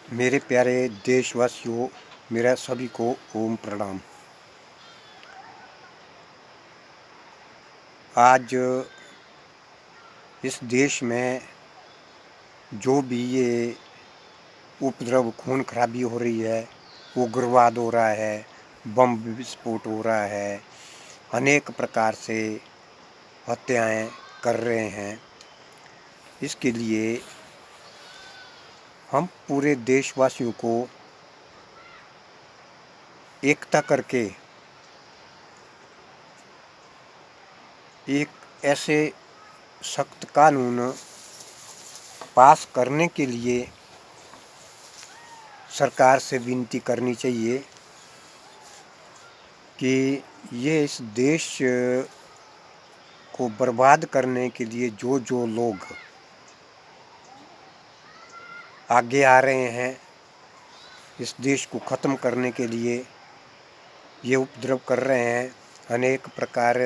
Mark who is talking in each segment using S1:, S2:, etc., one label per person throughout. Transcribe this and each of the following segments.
S1: मेरे प्यारे देशवासियों, मेरा सभी को ओम प्रणाम। आज इस देश में जो भी ये उपद्रव, खून खराबी हो रही है, उग्रवाद हो रहा है, बम विस्फोट हो रहा है, अनेक प्रकार से हत्याएं कर रहे हैं। इसके लिए हम पूरे देशवासियों को एकता करके एक ऐसे सख्त कानून पास करने के लिए सरकार से विनती करनी चाहिए कि ये इस देश को बर्बाद करने के लिए जो जो लोग आगे आ रहे हैं, इस देश को ख़त्म करने के लिए ये उपद्रव कर रहे हैं, अनेक प्रकार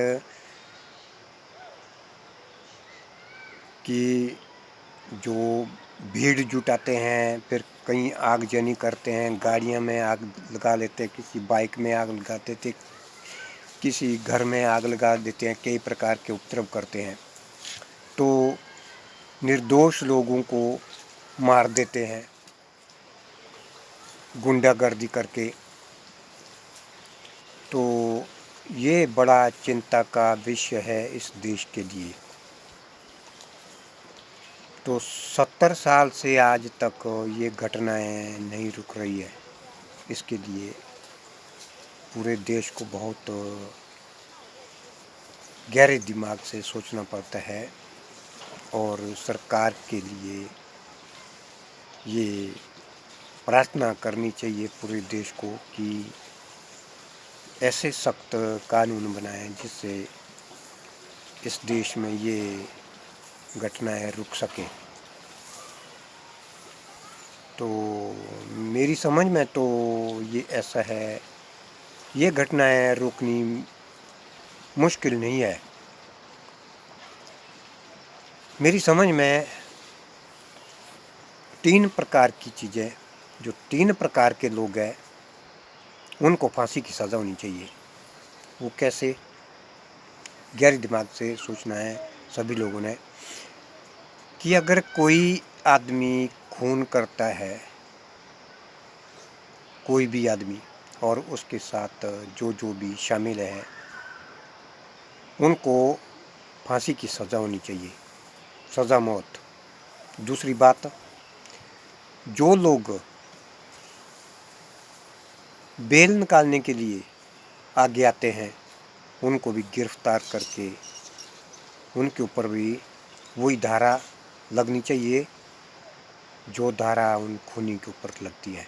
S1: की जो भीड़ जुटाते हैं, फिर कहीं आगजनी करते हैं, गाड़ियों में आग लगा लेते हैं, किसी बाइक में आग लगा देते, किसी घर में आग लगा देते हैं, कई प्रकार के उपद्रव करते हैं। तो निर्दोष लोगों को मार देते हैं गुंडागर्दी करके। तो ये बड़ा चिंता का विषय है इस देश के लिए। तो 70 साल से आज तक ये घटनाएं नहीं रुक रही है। इसके लिए पूरे देश को बहुत गहरे दिमाग से सोचना पड़ता है और सरकार के लिए ये प्रार्थना करनी चाहिए पूरे देश को कि ऐसे सख्त कानून बनाएं जिससे इस देश में ये घटनाएं रुक सकें। तो मेरी समझ में तो ये ऐसा है, ये घटनाएं रोकनी मुश्किल नहीं है। मेरी समझ में 3 प्रकार की चीज़ें, जो 3 प्रकार के लोग हैं उनको फांसी की सज़ा होनी चाहिए। वो कैसे? गहरे दिमाग से सोचना है सभी लोगों ने कि अगर कोई आदमी खून करता है, कोई भी आदमी, और उसके साथ जो जो भी शामिल है उनको फांसी की सज़ा होनी चाहिए, सज़ा मौत। दूसरी बात, जो लोग बेल निकालने के लिए आगे आते हैं उनको भी गिरफ्तार करके उनके ऊपर भी वही धारा लगनी चाहिए जो धारा उन खूनी के ऊपर लगती है,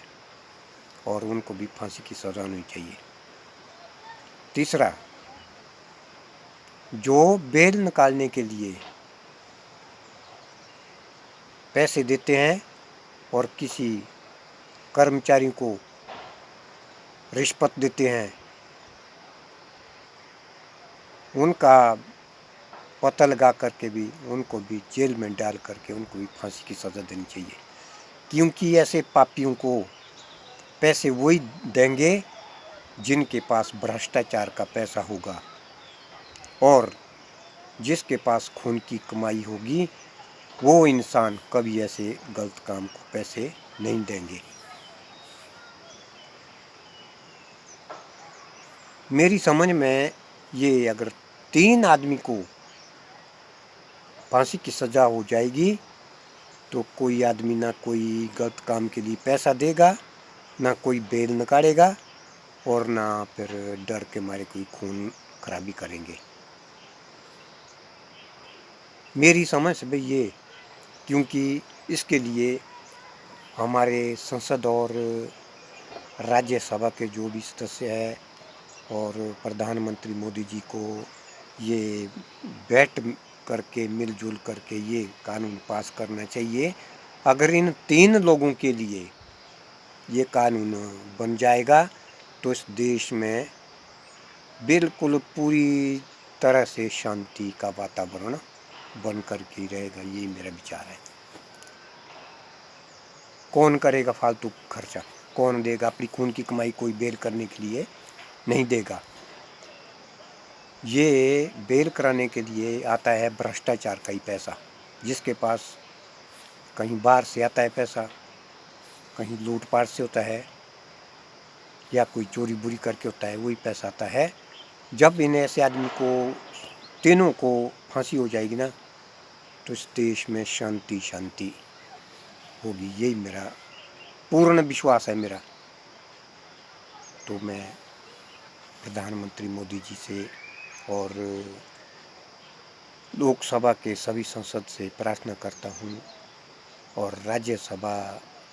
S1: और उनको भी फांसी की सज़ा होनी चाहिए। तीसरा, जो बेल निकालने के लिए पैसे देते हैं और किसी कर्मचारी को रिश्वत देते हैं, उनका पता लगा करके भी उनको भी जेल में डाल करके उनको भी फांसी की सज़ा देनी चाहिए। क्योंकि ऐसे पापियों को पैसे वही देंगे जिनके पास भ्रष्टाचार का पैसा होगा, और जिसके पास खून की कमाई होगी वो इंसान कभी ऐसे गलत काम को पैसे नहीं देंगे। मेरी समझ में ये अगर 3 आदमी को फांसी की सज़ा हो जाएगी तो कोई आदमी ना कोई गलत काम के लिए पैसा देगा, ना कोई बेल निकालेगा, और ना फिर डर के मारे कोई खून खराबी करेंगे। मेरी समझ से भाई ये, क्योंकि इसके लिए हमारे संसद और राज्यसभा के जो भी सदस्य हैं और प्रधानमंत्री मोदी जी को ये बैठ करके मिलजुल करके ये कानून पास करना चाहिए। अगर इन 3 लोगों के लिए ये कानून बन जाएगा तो इस देश में बिल्कुल पूरी तरह से शांति का वातावरण बन कर के रहेगा। ये मेरा विचार है। कौन करेगा फालतू खर्चा? कौन देगा? अपनी खून की कमाई कोई बेल करने के लिए नहीं देगा। ये बेल कराने के लिए आता है भ्रष्टाचार का ही पैसा, जिसके पास कहीं बाहर से आता है पैसा, कहीं लूटपाट से होता है, या कोई चोरी बुरी करके होता है, वही पैसा आता है। जब इन ऐसे आदमी को तीनों को फांसी हो जाएगी ना, तो इस देश में शांति शांति होगी, यही मेरा पूर्ण विश्वास है मेरा। तो मैं प्रधानमंत्री मोदी जी से और लोकसभा के सभी संसद से प्रार्थना करता हूँ और राज्यसभा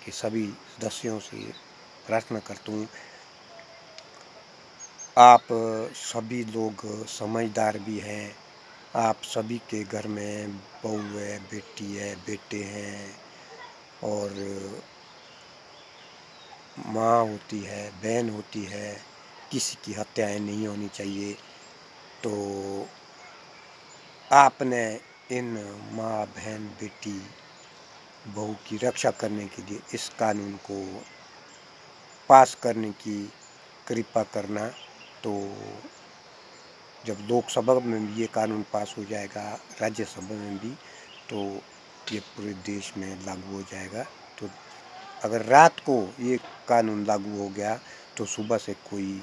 S1: के सभी सदस्यों से प्रार्थना करता हूँ, आप सभी लोग समझदार भी हैं, आप सभी के घर में बहू है, बेटी है, बेटे हैं और माँ होती है, बहन होती है, किसी की हत्याएं नहीं होनी चाहिए। तो आपने इन माँ, बहन, बेटी, बहू की रक्षा करने के लिए इस कानून को पास करने की कृपा करना। तो जब लोकसभा में भी ये कानून पास हो जाएगा, राज्यसभा में भी, तो ये पूरे देश में लागू हो जाएगा। तो अगर रात को ये कानून लागू हो गया तो सुबह से कोई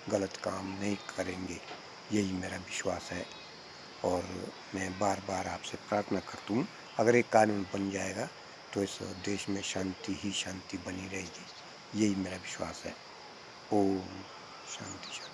S1: गलत काम नहीं करेंगे, यही मेरा विश्वास है। और मैं बार बार आपसे प्रार्थना करता हूँ, अगर एक कानून बन जाएगा तो इस देश में शांति ही शांति बनी रहेगी, यही मेरा विश्वास है। ओम शांति शांति।